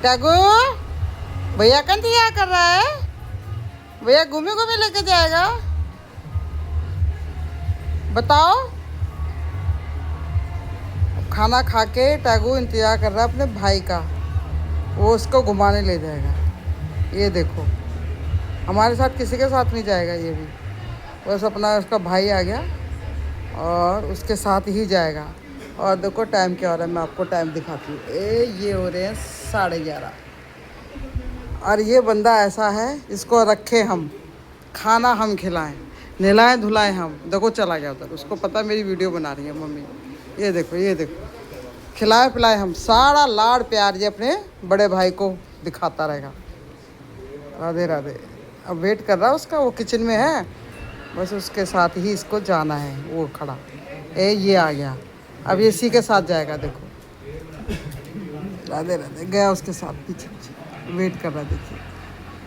टैगू भैया का इंतजार कर रहा है। भैया घूमे घूमे लेके जाएगा। बताओ। खाना खा के टैगू इंतजार कर रहा है अपने भाई का, वो उसको घुमाने ले जाएगा। ये देखो, हमारे साथ किसी के साथ नहीं जाएगा ये भी, बस अपना उसका भाई आ गया और उसके साथ ही जाएगा। और देखो टाइम क्या हो रहा है, मैं आपको टाइम दिखाती हूँ। ये हो रहे हैं 11:30। और ये बंदा ऐसा है, इसको रखे हम, खाना हम खिलाएं, नहलाएं धुलाएं हम। देखो चला गया उधर, उसको पता मेरी वीडियो बना रही है मम्मी। ये देखो ये देखो, खिलाए पिलाए हम, सारा लाड़ प्यार ये अपने बड़े भाई को दिखाता रहेगा। राधे राधे। अब वेट कर रहा है उसका, वो किचन में है, बस उसके साथ ही इसको जाना है। वो खड़ा, ये आ गया, अब ये इसी के साथ जाएगा। देखो राधे राधे, गया उसके साथ, पीछे पीछे वेट कर रहा है, देखिए।